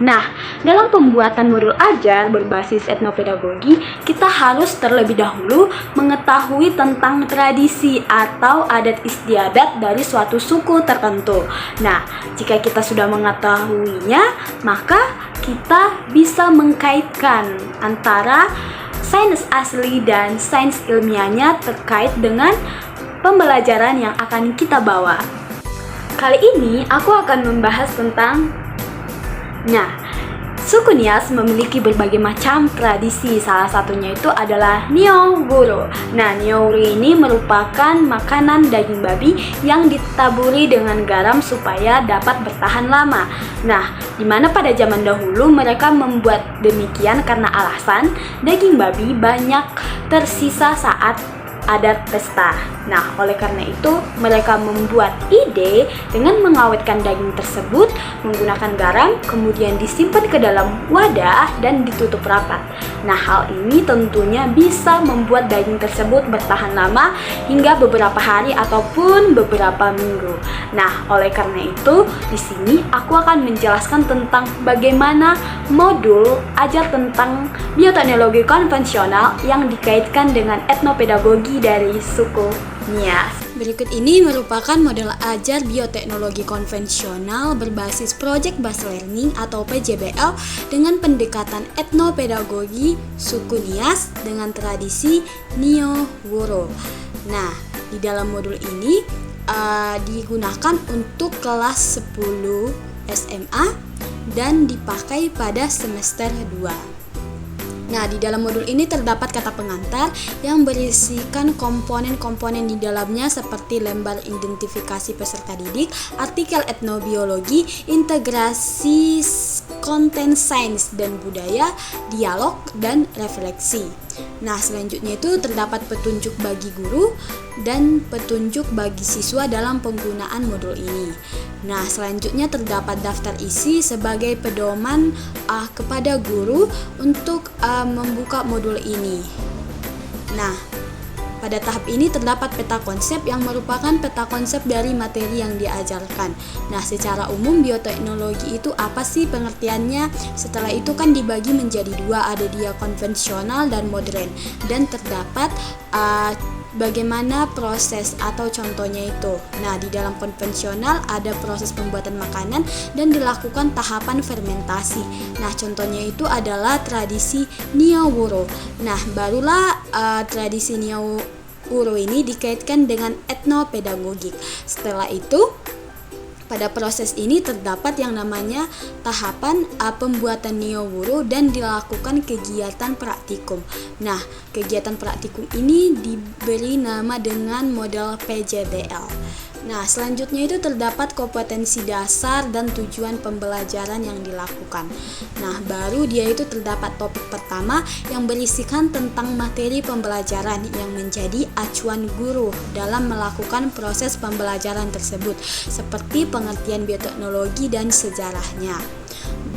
Nah, dalam pembuatan modul ajar berbasis etnopedagogi, kita harus terlebih dahulu mengetahui tentang tradisi atau adat istiadat dari suatu suku tertentu. Nah, jika kita sudah mengetahuinya, maka kita bisa mengkaitkan antara sains asli dan sains ilmiahnya terkait dengan pembelajaran yang akan kita bawa. Kali ini aku akan membahas tentang suku Nias memiliki berbagai macam tradisi. Salah satunya itu adalah Niowuro. Niowuro ini merupakan makanan daging babi yang ditaburi dengan garam supaya dapat bertahan lama. Di mana pada zaman dahulu mereka membuat demikian karena alasan daging babi banyak tersisa saat adat pesta. Oleh karena itu, mereka membuat ide dengan mengawetkan daging tersebut menggunakan garam, kemudian disimpan ke dalam wadah dan ditutup rapat. Hal ini tentunya bisa membuat daging tersebut bertahan lama hingga beberapa hari ataupun beberapa minggu. Oleh karena itu, di sini aku akan menjelaskan tentang bagaimana modul ajar tentang bioteknologi konvensional yang dikaitkan dengan etnopedagogi dari suku Nias. Berikut ini merupakan model ajar bioteknologi konvensional berbasis Project Based Learning atau PJBL dengan pendekatan etnopedagogi suku Nias dengan tradisi Niowuro. Di dalam modul ini digunakan untuk kelas 10 SMA dan dipakai pada semester 2. Di dalam modul ini terdapat kata pengantar yang berisikan komponen-komponen di dalamnya seperti lembar identifikasi peserta didik, artikel etnobiologi, integrasi konten sains dan budaya, dialog, dan refleksi. Selanjutnya itu terdapat petunjuk bagi guru dan petunjuk bagi siswa dalam penggunaan modul ini. Selanjutnya terdapat daftar isi sebagai pedoman kepada guru untuk membuka modul ini. Pada tahap ini terdapat peta konsep yang merupakan peta konsep dari materi yang diajarkan. Secara umum bioteknologi itu apa sih pengertiannya? Setelah itu kan dibagi menjadi dua, ada dia konvensional dan modern. Dan terdapat bagaimana proses atau contohnya itu. Di dalam konvensional ada proses pembuatan makanan dan dilakukan tahapan fermentasi. Contohnya itu adalah tradisi Niowuro. Barulah tradisi Niowuro ini dikaitkan dengan etnopedagogik. Setelah itu, pada proses ini terdapat yang namanya tahapan pembuatan Niowuro dan dilakukan kegiatan praktikum. Kegiatan praktikum ini diberi nama dengan model PJBL. Selanjutnya itu terdapat kompetensi dasar dan tujuan pembelajaran yang dilakukan. Baru dia itu terdapat topik pertama yang berisikan tentang materi pembelajaran yang menjadi acuan guru dalam melakukan proses pembelajaran tersebut, seperti pengertian bioteknologi dan sejarahnya.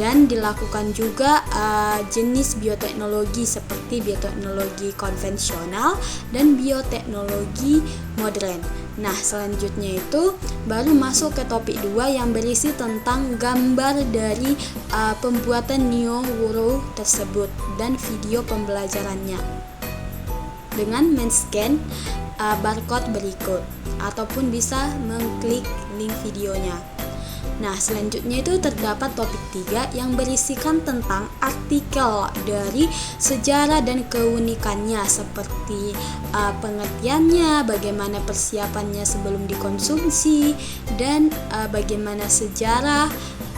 Dan dilakukan juga jenis bioteknologi seperti bioteknologi konvensional dan bioteknologi modern. Selanjutnya itu baru masuk ke topik 2 yang berisi tentang gambar dari pembuatan Niowuro tersebut dan video pembelajarannya dengan men-scan barcode berikut ataupun bisa mengklik link videonya. Selanjutnya itu terdapat topik 3 yang berisikan tentang artikel dari sejarah dan keunikannya seperti pengertiannya, bagaimana persiapannya sebelum dikonsumsi, dan bagaimana sejarah,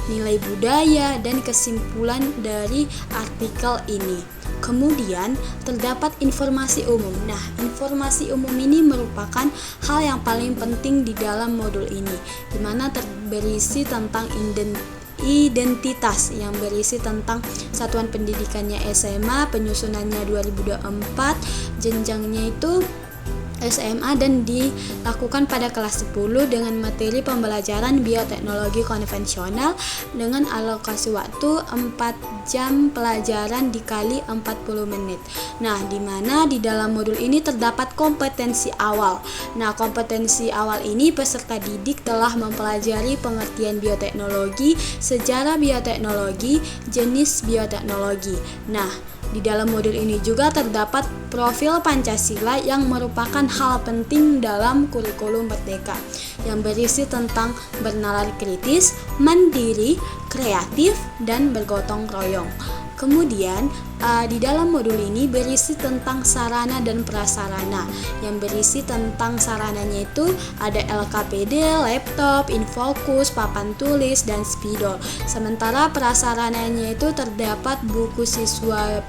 nilai budaya, dan kesimpulan dari artikel ini. Kemudian terdapat informasi umum. Informasi umum ini merupakan hal yang paling penting di dalam modul ini, di mana berisi tentang identitas yang berisi tentang satuan pendidikannya SMA, penyusunannya 2024, jenjangnya itu SMA dan dilakukan pada kelas 10 dengan materi pembelajaran bioteknologi konvensional dengan alokasi waktu 4 jam pelajaran dikali 40 menit. Nah, di mana di dalam modul ini terdapat kompetensi awal. Nah, kompetensi awal ini peserta didik telah mempelajari pengertian bioteknologi, sejarah bioteknologi, jenis bioteknologi. Nah, di dalam modul ini juga terdapat profil Pancasila yang merupakan hal penting dalam kurikulum Merdeka yang berisi tentang bernalar kritis, mandiri, kreatif, dan bergotong royong. Kemudian di dalam modul ini berisi tentang sarana dan prasarana. Yang berisi tentang sarananya itu ada LKPD, laptop, infokus, papan tulis, dan spidol. Sementara prasarananya itu terdapat buku siswa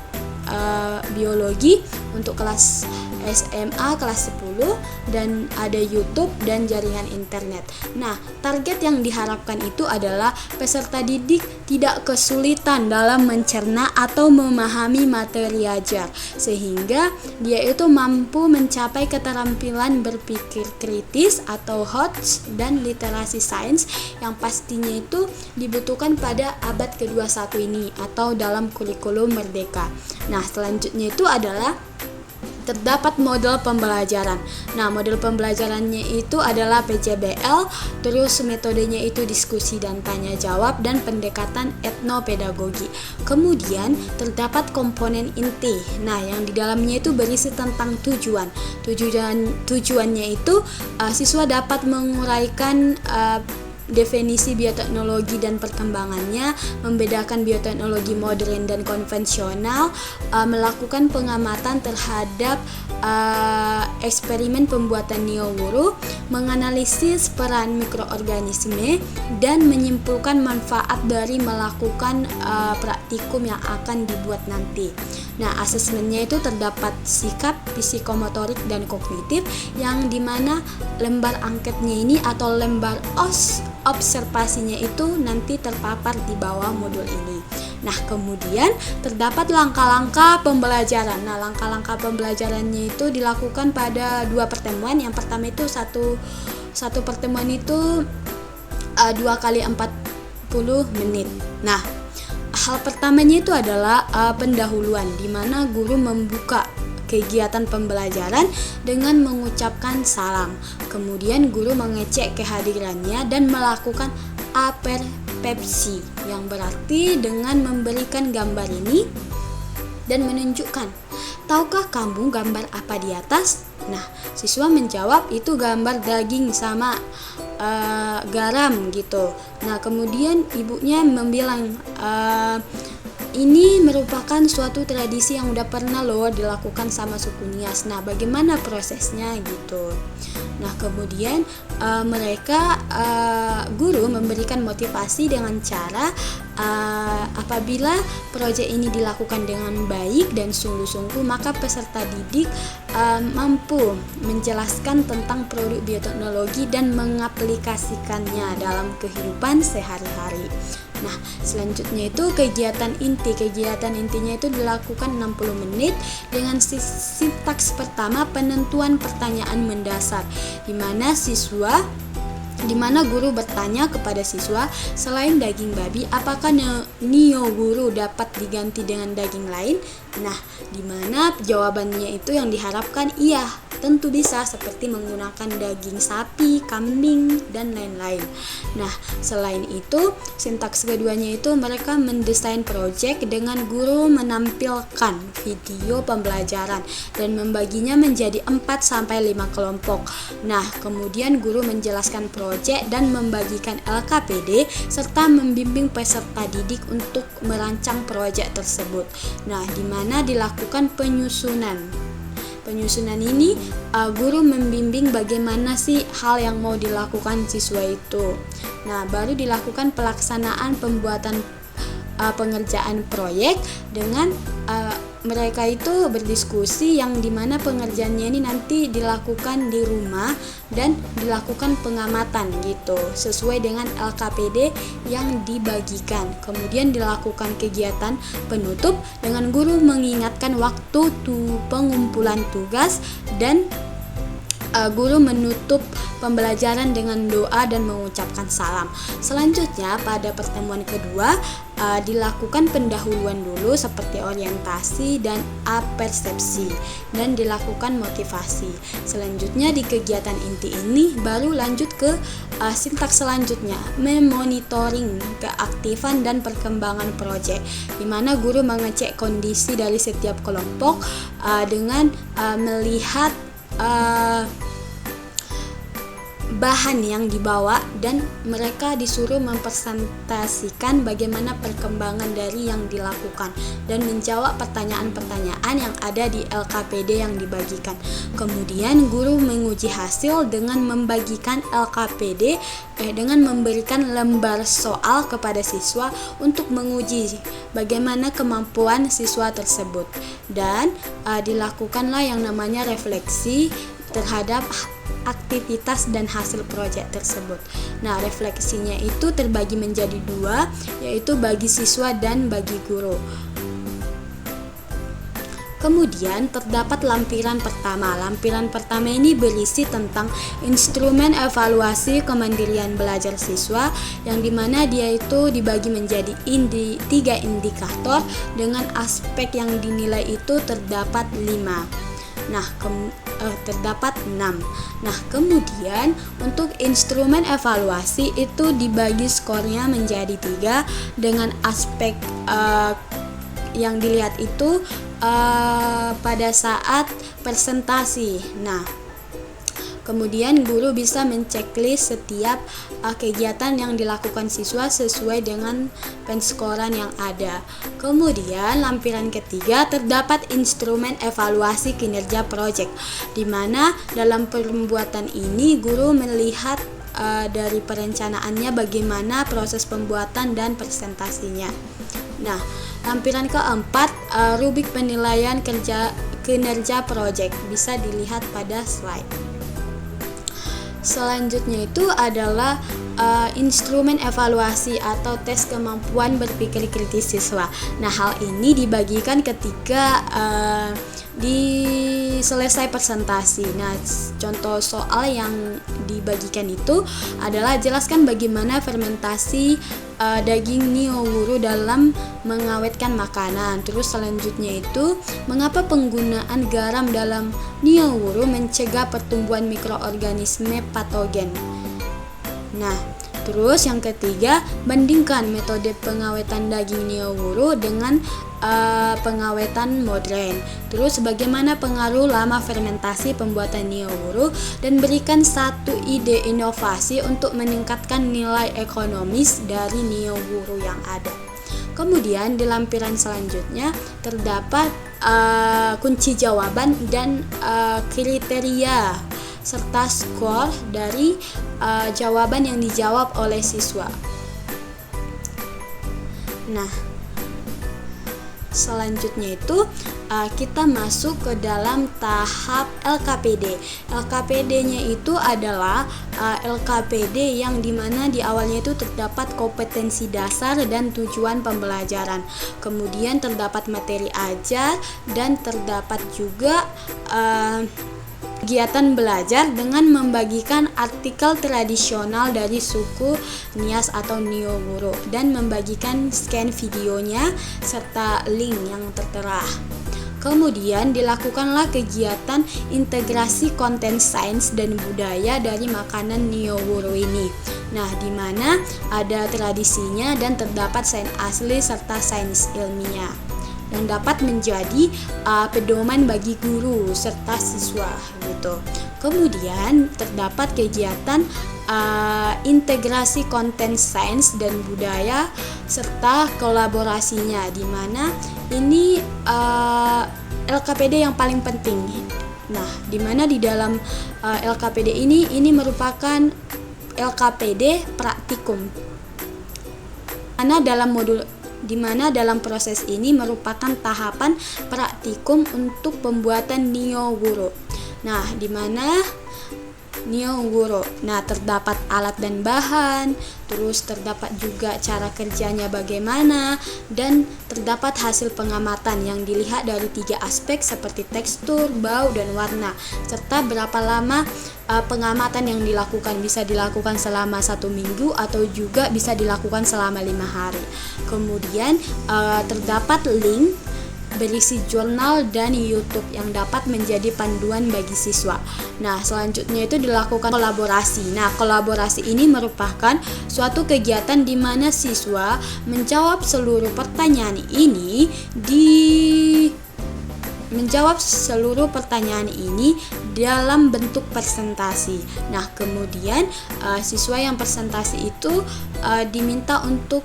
biologi untuk kelas SMA kelas 10 dan ada YouTube dan jaringan internet. Nah, target yang diharapkan itu adalah peserta didik tidak kesulitan dalam mencerna atau memahami materi ajar, sehingga dia itu mampu mencapai keterampilan berpikir kritis atau HOTS dan literasi sains yang pastinya itu dibutuhkan pada abad ke-21 ini atau dalam kurikulum Merdeka. Nah, selanjutnya itu adalah terdapat model pembelajaran. Nah, model pembelajarannya itu adalah PJBL, terus metodenya itu diskusi dan tanya jawab dan pendekatan etnopedagogi. Kemudian terdapat komponen inti. Nah, yang di dalamnya itu berisi tentang tujuan. Tujuannya itu siswa dapat menguraikan definisi bioteknologi dan perkembangannya, membedakan bioteknologi modern dan konvensional, melakukan pengamatan terhadap eksperimen pembuatan neowuru, menganalisis peran mikroorganisme, dan menyimpulkan manfaat dari melakukan praktikum yang akan dibuat nanti. Nah, asesmennya itu terdapat sikap, psikomotorik, dan kognitif, yang dimana lembar angketnya ini atau lembar observasinya itu nanti terpapar di bawah modul ini. Nah, kemudian terdapat langkah-langkah pembelajaran. Nah, langkah-langkah pembelajarannya itu dilakukan pada 2 pertemuan. Yang pertama itu satu pertemuan itu 2 kali 40 menit. Nah, hal pertamanya itu adalah pendahuluan, di mana guru membuka kegiatan pembelajaran dengan mengucapkan salam. Kemudian guru mengecek kehadirannya dan melakukan aperpepsi, yang berarti dengan memberikan gambar ini dan menunjukkan, tahukah kamu gambar apa di atas? Nah, siswa menjawab itu gambar daging sama garam gitu. Nah, kemudian ibunya membilang, ini merupakan suatu tradisi yang udah pernah loh dilakukan sama suku Nias. Nah, bagaimana prosesnya gitu. Nah, kemudian guru memberikan motivasi dengan cara apabila proyek ini dilakukan dengan baik dan sungguh-sungguh, maka peserta didik mampu menjelaskan tentang produk bioteknologi dan mengaplikasikannya dalam kehidupan sehari-hari. Nah, selanjutnya itu kegiatan inti. Kegiatan intinya itu dilakukan 60 menit dengan sintaks pertama, penentuan pertanyaan mendasar, di mana guru bertanya kepada siswa, selain daging babi, apakah neowuru dapat diganti dengan daging lain? Nah, di mana jawabannya itu yang diharapkan iya, tentu bisa, seperti menggunakan daging sapi, kambing, dan lain-lain. Nah, selain itu, sintaks keduanya itu mereka mendesain proyek dengan guru menampilkan video pembelajaran dan membaginya menjadi 4-5 kelompok. Nah, kemudian guru menjelaskan proyek dan membagikan LKPD serta membimbing peserta didik untuk merancang proyek tersebut. Nah, di mana dilakukan penyusunan. Penyusunan ini guru membimbing bagaimana sih hal yang mau dilakukan siswa itu. Nah, baru dilakukan pelaksanaan pembuatan pengerjaan proyek dengan mereka itu berdiskusi, yang dimana pengerjaannya ini nanti dilakukan di rumah dan dilakukan pengamatan gitu sesuai dengan LKPD yang dibagikan. Kemudian dilakukan kegiatan penutup dengan guru mengingatkan waktu pengumpulan tugas dan guru menutup pembelajaran dengan doa dan mengucapkan salam. Selanjutnya pada pertemuan kedua dilakukan pendahuluan dulu seperti orientasi dan apersepsi dan dilakukan motivasi. Selanjutnya di kegiatan inti ini baru lanjut ke sintaks selanjutnya, memonitoring keaktifan dan perkembangan proyek, di mana guru mengecek kondisi dari setiap kelompok dengan melihat bahan yang dibawa dan mereka disuruh mempresentasikan bagaimana perkembangan dari yang dilakukan dan menjawab pertanyaan-pertanyaan yang ada di LKPD yang dibagikan. Kemudian guru menguji hasil dengan membagikan LKPD dengan memberikan lembar soal kepada siswa untuk menguji bagaimana kemampuan siswa tersebut dan dilakukanlah yang namanya refleksi terhadap aktivitas dan hasil proyek tersebut. Nah, refleksinya itu terbagi menjadi dua, yaitu bagi siswa dan bagi guru. Kemudian terdapat lampiran pertama. Lampiran pertama ini berisi tentang instrumen evaluasi kemandirian belajar siswa, yang dimana dia itu dibagi menjadi 3 indikator dengan aspek yang dinilai itu terdapat 5. Terdapat 6. Nah, kemudian untuk instrumen evaluasi itu dibagi skornya menjadi 3 dengan aspek yang dilihat itu pada saat presentasi. Nah, kemudian guru bisa menceklis setiap kegiatan yang dilakukan siswa sesuai dengan penskoran yang ada. Kemudian lampiran ketiga terdapat instrumen evaluasi kinerja proyek, di mana dalam pembuatan ini guru melihat dari perencanaannya bagaimana proses pembuatan dan presentasinya. Nah, lampiran keempat rubrik penilaian kinerja proyek bisa dilihat pada slide. Selanjutnya itu adalah instrumen evaluasi atau tes kemampuan berpikir kritis siswa. Nah, hal ini dibagikan ketika selesai presentasi. Nah, contoh soal yang dibagikan itu adalah jelaskan bagaimana fermentasi daging nioworu dalam mengawetkan makanan. Terus selanjutnya itu mengapa penggunaan garam dalam nioworu mencegah pertumbuhan mikroorganisme patogen. Nah, terus yang ketiga, bandingkan metode pengawetan daging nioworu dengan pengawetan modern. Terus bagaimana pengaruh lama fermentasi pembuatan nioworu, dan berikan satu ide inovasi untuk meningkatkan nilai ekonomis dari nioworu yang ada. Kemudian di lampiran selanjutnya terdapat kunci jawaban dan kriteria serta skor dari jawaban yang dijawab oleh siswa. Nah, selanjutnya itu kita masuk ke dalam tahap LKPD. LKPD-nya itu adalah LKPD yang dimana di awalnya itu terdapat kompetensi dasar dan tujuan pembelajaran. Kemudian terdapat materi ajar dan terdapat juga kegiatan belajar dengan membagikan artikel tradisional dari suku Nias atau Nioworu dan membagikan scan videonya serta link yang tertera. Kemudian dilakukanlah kegiatan integrasi konten sains dan budaya dari makanan nioworu ini. Nah, di mana ada tradisinya dan terdapat sains asli serta sains ilmiah yang dapat menjadi pedoman bagi guru serta siswa gitu. Kemudian terdapat kegiatan integrasi konten sains dan budaya serta kolaborasinya, di mana ini LKPD yang paling penting. Nah, di mana di dalam LKPD ini merupakan LKPD praktikum. Di mana dalam proses ini merupakan tahapan praktikum untuk pembuatan nioworu. Nah, di mana Nio Guro. Nah, terdapat alat dan bahan, terus terdapat juga cara kerjanya bagaimana, dan terdapat hasil pengamatan yang dilihat dari 3 aspek seperti tekstur, bau, dan warna, serta berapa lama pengamatan yang dilakukan. Bisa dilakukan selama 1 minggu atau juga bisa dilakukan selama 5 hari. Kemudian terdapat link berisi jurnal dan YouTube yang dapat menjadi panduan bagi siswa. Nah, selanjutnya itu dilakukan kolaborasi. Nah, kolaborasi ini merupakan suatu kegiatan di mana siswa menjawab seluruh pertanyaan ini dalam bentuk presentasi. Nah, kemudian siswa yang presentasi itu diminta untuk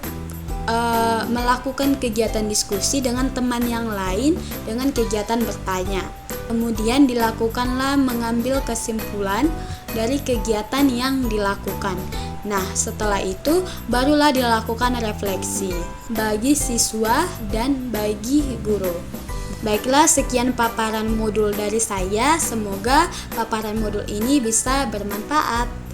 melakukan kegiatan diskusi dengan teman yang lain dengan kegiatan bertanya. Kemudian dilakukanlah mengambil kesimpulan dari kegiatan yang dilakukan. Nah, setelah itu barulah dilakukan refleksi bagi siswa dan bagi guru. Baiklah, sekian paparan modul dari saya. Semoga paparan modul ini bisa bermanfaat.